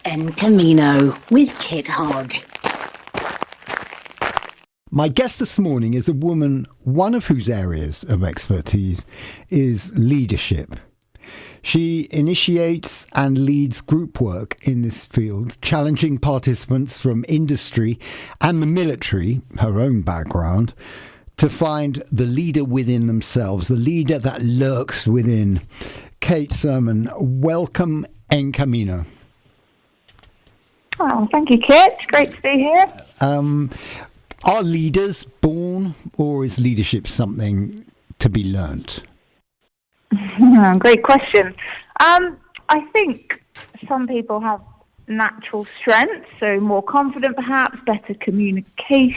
Camino with Kit Hogg. My guest this morning is a woman, one of whose areas of expertise is leadership. She initiates and leads group work in this field, challenging participants from industry and the military, her own background, to find the leader within themselves, the leader that lurks within. Kate Surman, welcome en Camino. Oh, thank you, Kit. Great to be here. Are leaders born, or is leadership something to be learnt? Great question. I think some people have natural strengths, so more confident perhaps, better communicators,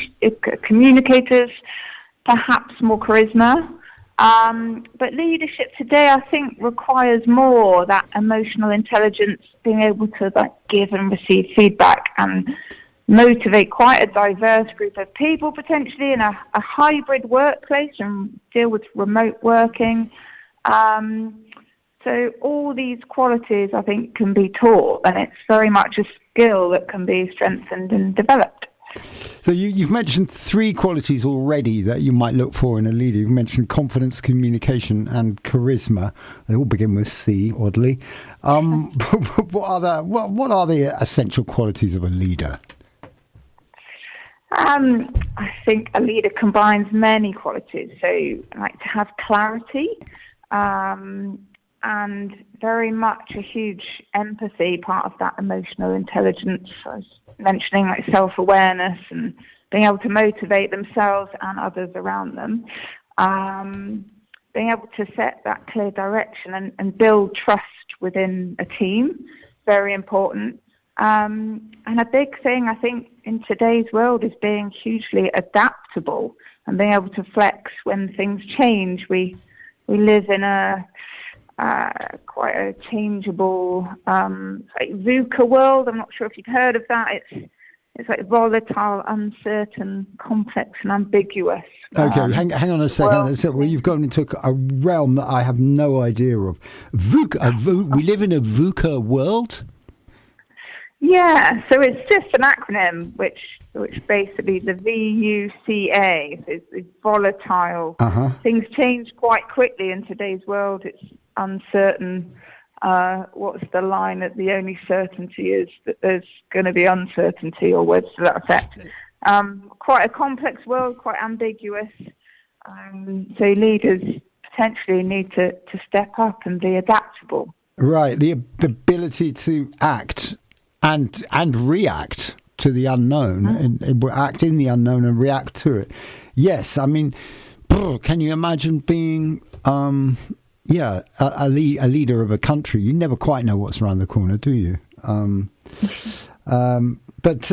perhaps more charisma. But leadership today, I think, requires more that emotional intelligence, being able to give and receive feedback and motivate quite a diverse group of people, potentially in a hybrid workplace, and deal with remote working. So all these qualities, I think, can be taught, and it's very much a skill that can be strengthened and developed. So you've mentioned three qualities already that you might look for in a leader. You've mentioned confidence, communication, and charisma. They all begin with C, oddly. What are the essential qualities of a leader? I think a leader combines many qualities. So like to have clarity, and very much a huge empathy, part of that emotional intelligence. I was mentioning like self-awareness and being able to motivate themselves and others around them. Being able to set that clear direction and build trust within a team, very important. And a big thing, I think, in today's world is being hugely adaptable and being able to flex when things change. We live in quite a changeable, like VUCA world. I'm not sure if you've heard of that. It's like volatile, uncertain, complex, and ambiguous. Okay, hang on a second. Well, you've gone into a realm that I have no idea of. VUCA. We live in a VUCA world. Yeah, so it's just an acronym, which basically the VUCA is volatile. Uh-huh. Things change quite quickly in today's world. It's uncertain. What's the line that the only certainty is that there's going to be uncertainty, or words to that effect. Quite a complex world, quite ambiguous. So leaders potentially need to step up and be adaptable. Right, the ability to act and react to the unknown, and act in the unknown and react to it. Yes, I mean, can you imagine being a leader of a country? You never quite know what's around the corner, do you? That's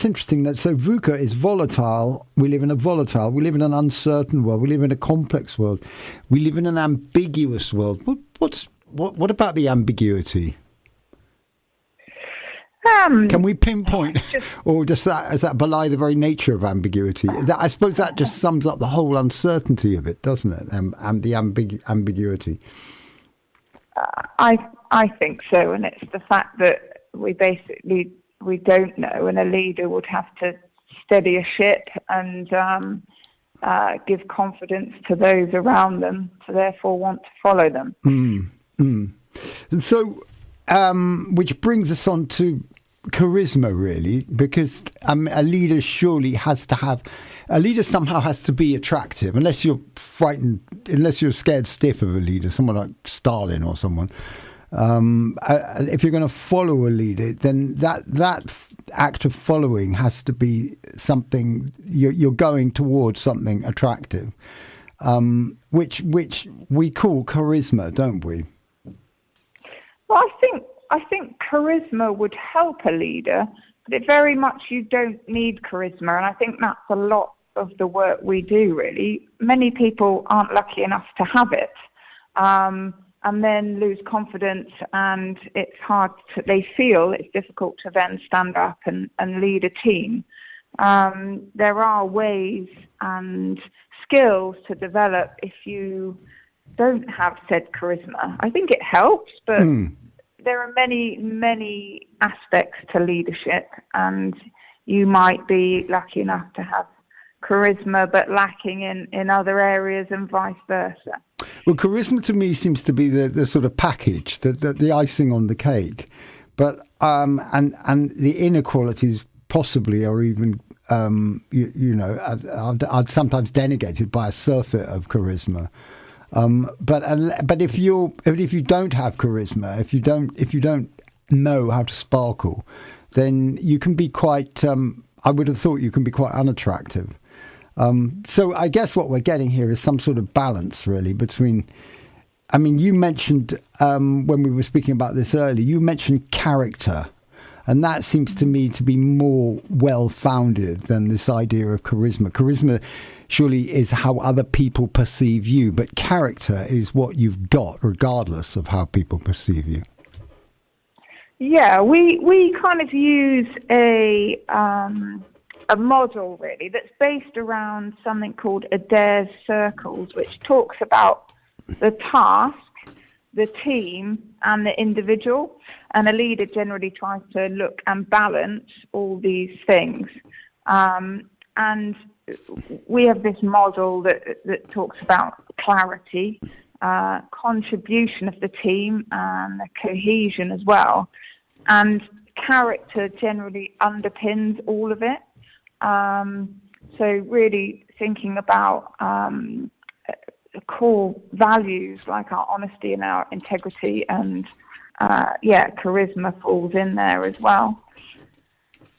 interesting. So VUCA is volatile. We live in an uncertain world. We live in a complex world. We live in an ambiguous world. What about the ambiguity? Can we pinpoint, or does that belie the very nature of ambiguity? I suppose that just sums up the whole uncertainty of it, doesn't it? And the ambiguity. I think so, and it's the fact that we don't know, and a leader would have to steady a ship and give confidence to those around them, to therefore want to follow them. And so, which brings us on to charisma, really, because a leader somehow has to be attractive, unless you're frightened, unless you're scared stiff of a leader, someone like Stalin or someone. If you're going to follow a leader, then that act of following has to be something you're going towards, something attractive, which we call charisma, don't we? Well, I think charisma would help a leader, but it very much, you don't need charisma, and I think that's a lot of the work we do, really. Many people aren't lucky enough to have it, and then lose confidence, and they feel it's difficult to then stand up and lead a team. There are ways and skills to develop if you don't have said charisma. I think it helps, but there are many aspects to leadership, and you might be lucky enough to have charisma but lacking in other areas, and vice versa. Well, charisma to me seems to be the sort of package, the icing on the cake. But and the inequalities possibly are even I'd sometimes denigrated by a surfeit of charisma. But if you don't have charisma, if you don't know how to sparkle, then you can be quite. I would have thought you can be quite unattractive. So I guess what we're getting here is some sort of balance, really, between. I mean, you mentioned when we were speaking about this earlier, you mentioned character, and that seems to me to be more well-founded than this idea of charisma. Charisma surely is how other people perceive you, but character is what you've got, regardless of how people perceive you. Yeah, we kind of use a model, really, that's based around something called Adair's circles, which talks about the task, the team, and the individual. And a leader generally tries to look and balance all these things. And we have this model that talks about clarity, contribution of the team, and the cohesion as well. And character generally underpins all of it. So really thinking about core values like our honesty and our integrity, and charisma falls in there as well.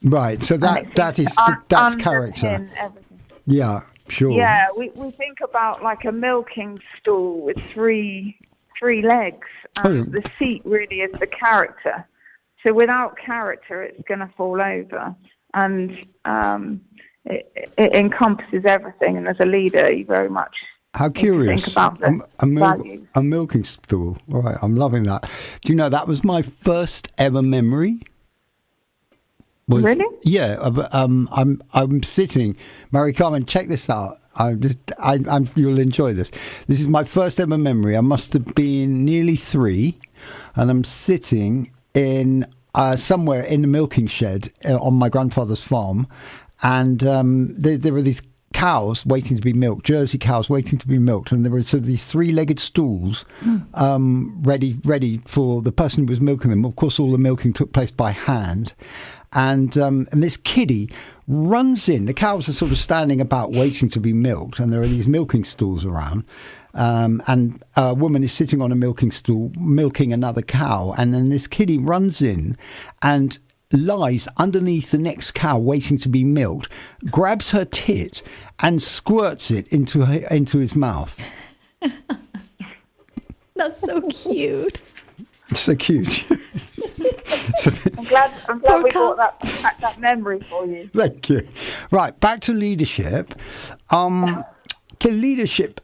Right. So that's character. Everything. Yeah, sure. Yeah, we think about like a milking stool with three legs, and the seat really is the character. So without character, it's going to fall over, and it encompasses everything. And as a leader, you very much how curious. Think about the a milking stool. All right, I'm loving that. Do you know that was my first ever memory? Really? Yeah. I'm sitting. Mary Carmen, check this out. You'll enjoy this. This is my first ever memory. I must have been nearly 3, and I'm sitting in somewhere in the milking shed on my grandfather's farm, and there were these cows waiting to be milked, Jersey cows waiting to be milked, and there were sort of these 3-legged stools ready for the person who was milking them. Of course, all the milking took place by hand, and this kiddie runs in. The cows are sort of standing about waiting to be milked, and there are these milking stools around. And a woman is sitting on a milking stool milking another cow, and then this kiddie runs in and lies underneath the next cow waiting to be milked, grabs her tit and squirts it into his mouth. That's so cute. So cute. I'm glad we brought that memory for you. Thank you. Right, back to leadership. Leadership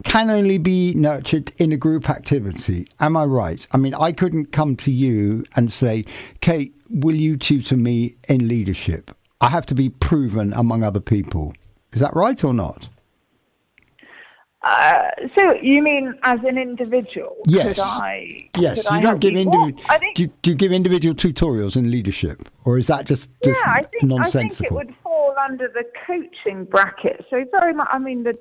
can only be nurtured in a group activity. Am I right? I mean, I couldn't come to you and say, Kate, will you tutor me in leadership? I have to be proven among other people. Is that right or not? So you mean as an individual? Yes. Yes. You don't give do you give individual tutorials in leadership, or is that just nonsensical? I think it would fall under the coaching bracket. So very much. I mean, the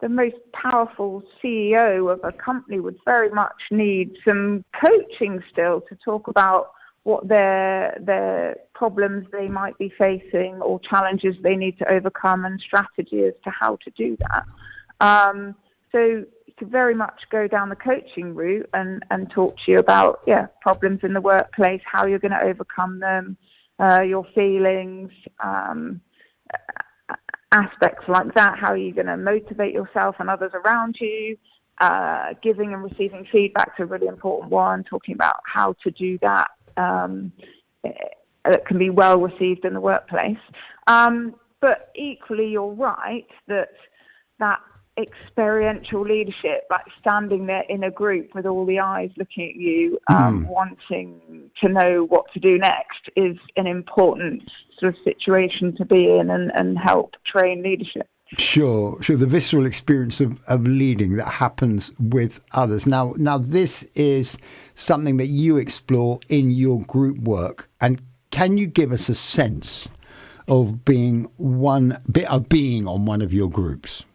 most powerful CEO of a company would very much need some coaching still to talk about what their problems they might be facing or challenges they need to overcome, and strategy as to how to do that. So you could very much go down the coaching route and talk to you about problems in the workplace, how you're going to overcome them, your feelings, aspects like that, how you're going to motivate yourself and others around you. Giving and receiving feedback is a really important one, talking about how to do that that can be well received in the workplace. But equally, you're right that experiential leadership, like standing there in a group with all the eyes looking at you, wanting to know what to do next, is an important sort of situation to be in and help train leadership. Sure. The visceral experience of leading that happens with others. Now, this is something that you explore in your group work. And can you give us a sense of being on one of your groups?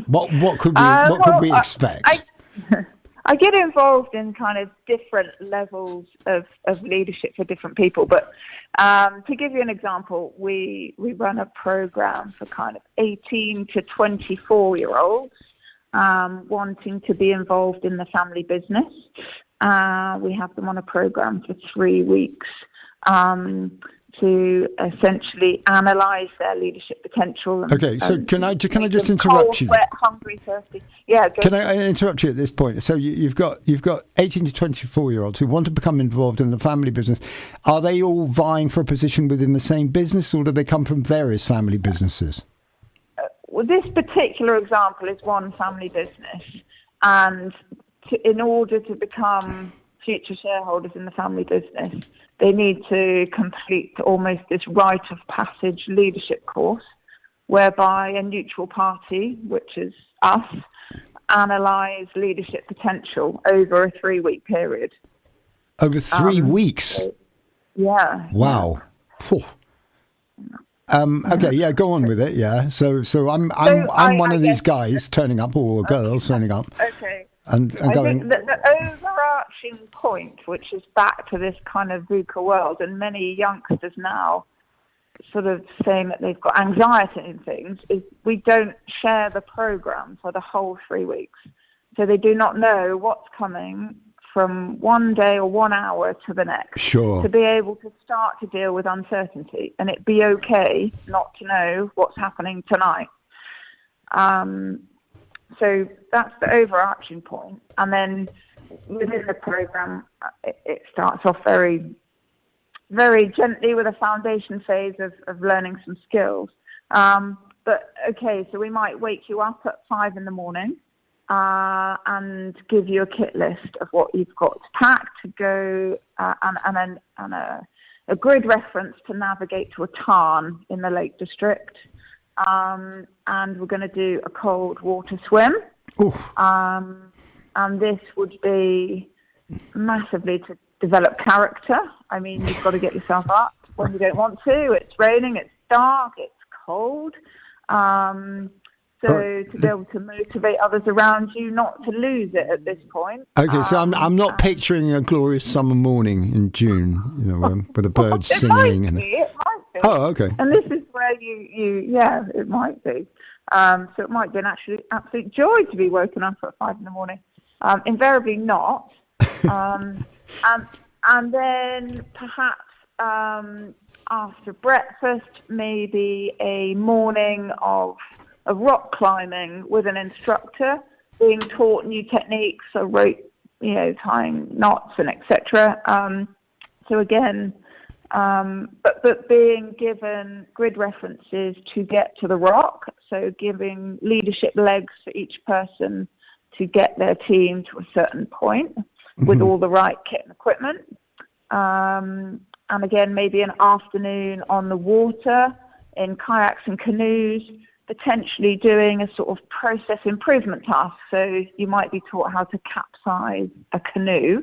What could we expect? I get involved in kind of different levels of leadership for different people, but to give you an example, we run a program for kind of 18 to 24-year-olds wanting to be involved in the family business. We have them on a program for 3 weeks to essentially analyse their leadership potential. Okay, so can I just interrupt you? Wet, hungry, thirsty. Yeah. Can I interrupt you at this point? So you've got 18 to 24-year-olds who want to become involved in the family business. Are they all vying for a position within the same business, or do they come from various family businesses? Well, this particular example is one family business, and in order to become future shareholders in the family business, they need to complete almost this rite of passage leadership course, whereby a neutral party, which is us, analyse leadership potential over a 3-week period. Over 3 weeks? Yeah. Wow. Okay, yeah, go on with it. Yeah. So I'm one of these guys turning up, or girls turning up. Okay. And going. I think the overarching point, which is back to this kind of VUCA world, and many youngsters now sort of saying that they've got anxiety in things, is we don't share the program for the whole 3 weeks. So they do not know what's coming from one day or 1 hour to the next. Sure. To be able to start to deal with uncertainty, and it be okay not to know what's happening tonight. So that's the overarching point. And then within the program, it starts off very, very gently with a foundation phase of learning some skills. But okay, so we might wake you up at 5 a.m. And give you a kit list of what you've got to pack to go, and a grid reference to navigate to a tarn in the Lake District. And we're going to do a cold water swim. And this would be massively to develop character. I mean, you've got to get yourself up when you don't want to. It's raining, it's dark, it's cold. So to be able to motivate others around you not to lose it at this point. Okay, so I'm not picturing a glorious summer morning in June, with the birds singing. It might be. Oh, okay. And this is where it might be. So it might be an absolute joy to be woken up at 5 a.m. Invariably not. And then perhaps after breakfast, maybe a morning of rock climbing with an instructor, being taught new techniques, so rope, tying knots and etc. So again, but being given grid references to get to the rock, so giving leadership legs for each person to get their team to a certain point with all the right kit and equipment. And again, maybe an afternoon on the water in kayaks and canoes, potentially doing a sort of process improvement task. So you might be taught how to capsize a canoe,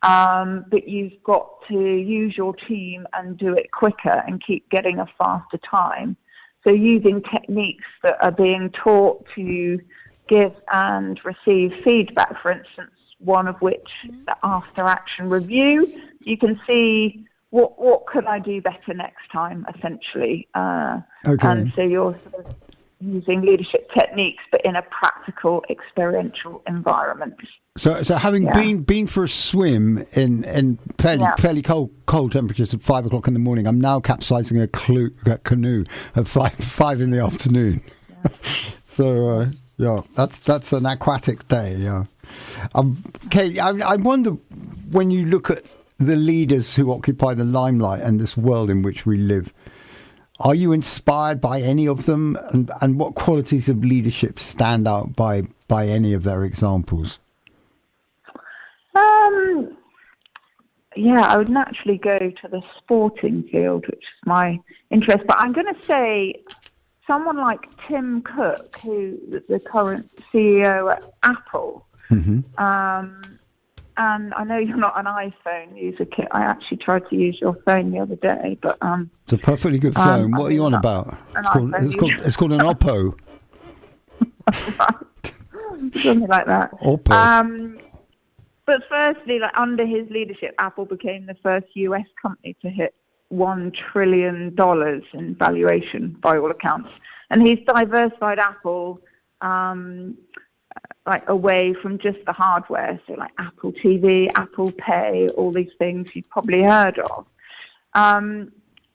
but you've got to use your team and do it quicker and keep getting a faster time. So using techniques that are being taught to give and receive feedback, for instance, one of which the after action review. You can see what could I do better next time, essentially. Okay. And so you're sort of using leadership techniques, but in a practical, experiential environment. So having been for a swim in fairly cold temperatures at 5 o'clock in the morning, I'm now capsizing a canoe at 5 in the afternoon. Yeah. So that's an aquatic day. Yeah. Okay, I wonder, when you look at the leaders who occupy the limelight and this world in which we live, are you inspired by any of them, and what qualities of leadership stand out by any of their examples? I would naturally go to the sporting field, which is my interest, but I'm going to say someone like Tim Cook, who the current CEO at Apple, and I know you're not an iPhone user, Kit. I actually tried to use your phone the other day, but it's a perfectly good phone. What are you on about? It's called an Oppo. Something like that. Oppo. But firstly, like under his leadership, Apple became the first US company to hit $1 trillion in valuation by all accounts. And he's diversified Apple like away from just the hardware. So like Apple TV, Apple Pay, all these things you've probably heard of. And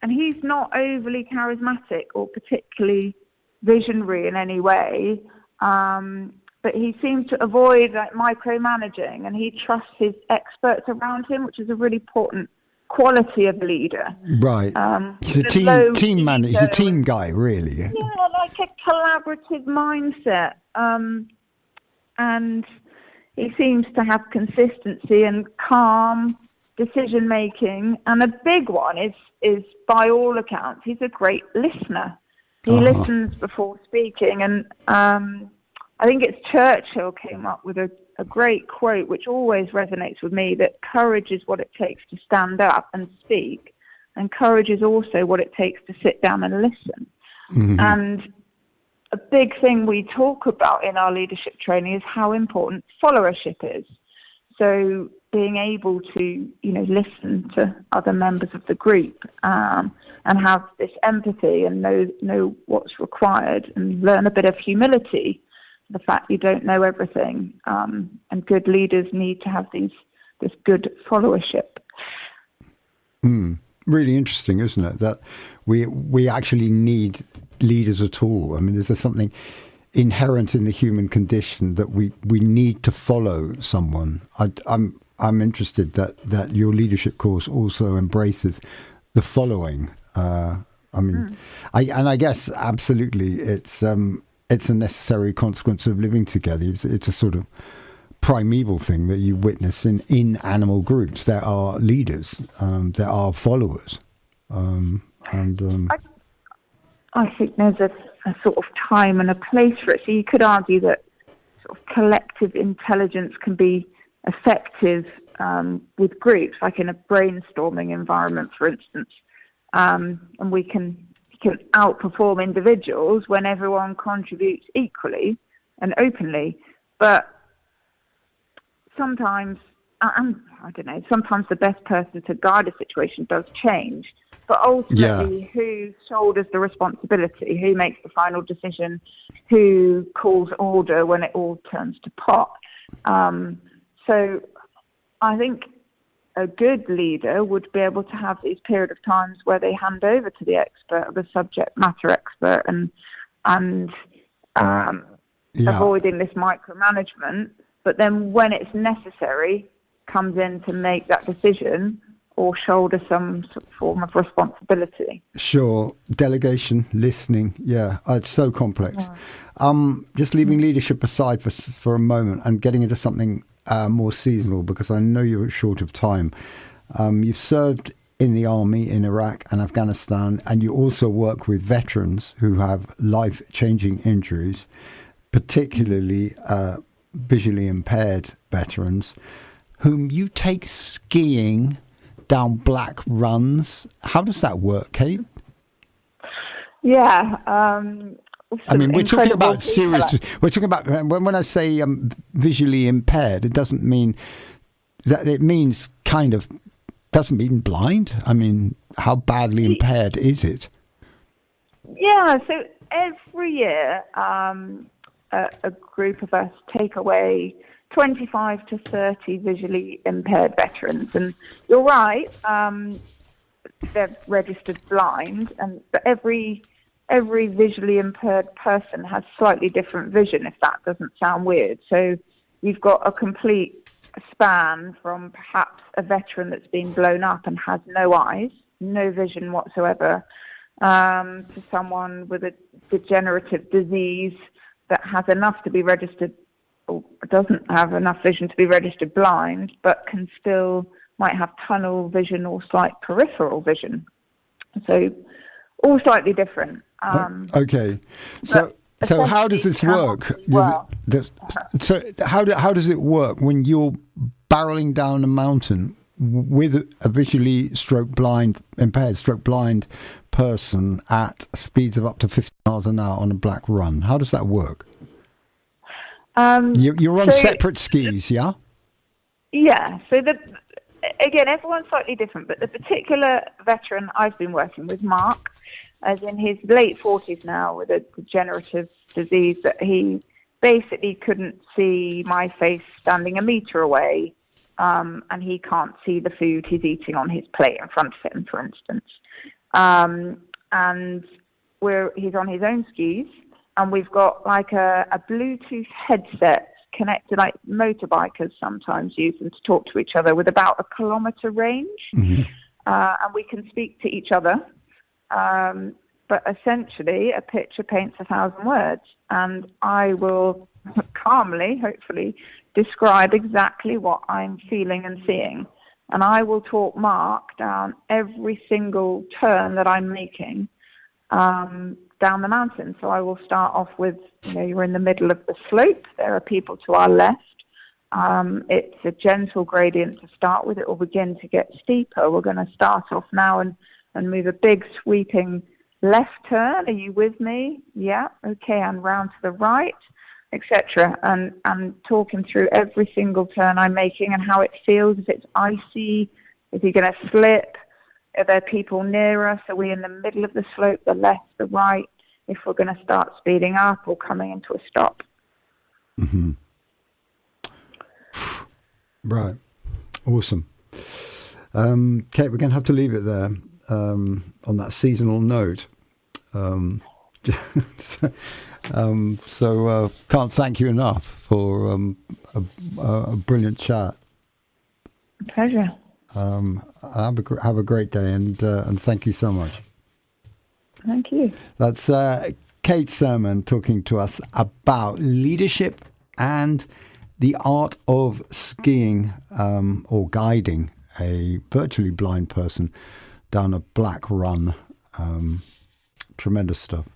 he's not overly charismatic or particularly visionary in any way. But he seems to avoid like micromanaging, and he trusts his experts around him, which is a really important quality of a leader. Right. He's a team manager. He's a team guy, really. Yeah, like a collaborative mindset. And he seems to have consistency and calm decision making. And a big one is by all accounts, he's a great listener. He listens before speaking, and I think it's Churchill came up with a great quote, which always resonates with me, that courage is what it takes to stand up and speak, and courage is also what it takes to sit down and listen. Mm-hmm. And a big thing we talk about in our leadership training is how important followership is. So being able to, listen to other members of the group and have this empathy and know what's required and learn a bit of humility, the fact you don't know everything, and good leaders need to have this good followership. Really interesting, isn't it? That we actually need leaders at all. I mean, is there something inherent in the human condition that we need to follow someone? I'm interested that your leadership course also embraces the following. I guess absolutely it's a necessary consequence of living together. It's a sort of primeval thing that you witness in animal groups. There are leaders, there are followers. I think there's a sort of time and a place for it. So you could argue that sort of collective intelligence can be effective with groups, like in a brainstorming environment, for instance. And we can outperform individuals when everyone contributes equally and openly. But sometimes, sometimes the best person to guide a situation does change. But ultimately, who shoulders the responsibility? Who makes the final decision? Who calls order when it all turns to pot? So I think a good leader would be able to have these period of times where they hand over to the expert, the subject matter expert, and avoiding this micromanagement. But then when it's necessary, comes in to make that decision or shoulder some form of responsibility. Sure. Delegation, listening. Yeah, it's so complex. Yeah. Just leaving leadership aside for a moment and getting into something more seasonal, because I know you're short of time. You've served in the army in Iraq and Afghanistan, and you also work with veterans who have life-changing injuries, particularly visually impaired veterans, whom you take skiing down black runs. How does that work, Kate? Yeah. I mean, we're talking about serious. We're talking about, when I say visually impaired, it doesn't mean that, it means doesn't mean blind. I mean, how badly impaired is it? Yeah, so every year a group of us take away 25 to 30 visually impaired veterans. And you're right, they're registered blind, but every visually impaired person has slightly different vision, if that doesn't sound weird. So you've got a complete span from perhaps a veteran that's been blown up and has no eyes, no vision whatsoever, to someone with a degenerative disease that has enough to be registered, or doesn't have enough vision to be registered blind, but might have tunnel vision or slight peripheral vision. So all slightly different. Okay, so how does this work? Well, So how does it work when you're barreling down a mountain with a visually impaired stroke blind person at speeds of up to 50 miles an hour on a black run? How does that work? You're on separate skis, yeah? Yeah. So again, everyone's slightly different, but the particular veteran I've been working with, Mark, as in his late 40s now with a degenerative disease that he basically couldn't see my face standing a metre away, and he can't see the food he's eating on his plate in front of him, for instance. And he's on his own skis, and we've got like a Bluetooth headset connected, like motorbikers sometimes use them to talk to each other, with about a kilometre range. Mm-hmm. And we can speak to each other. But essentially, a picture paints 1,000 words, and I will calmly, hopefully, describe exactly what I'm feeling and seeing. And I will talk Mark down every single turn that I'm making down the mountain. So I will start off with, you're in the middle of the slope. There are people to our left. It's a gentle gradient to start with. It will begin to get steeper. We're going to start off now and move a big sweeping left turn. Are you with me? Yeah. Okay. And round to the right, etc. And talking through every single turn I'm making and how it feels. If it's icy, is he going to slip? Are there people near us? Are we in the middle of the slope, the left, the right? If we're going to start speeding up or coming into a stop. Mm-hmm. Right. Awesome. Kate, we're going to have to leave it there on that seasonal note. So can't thank you enough for a brilliant chat. Pleasure. Have a great day, and thank you so much. Thank you. That's Kate Surman talking to us about leadership and the art of skiing or guiding a virtually blind person down a black run. Tremendous stuff.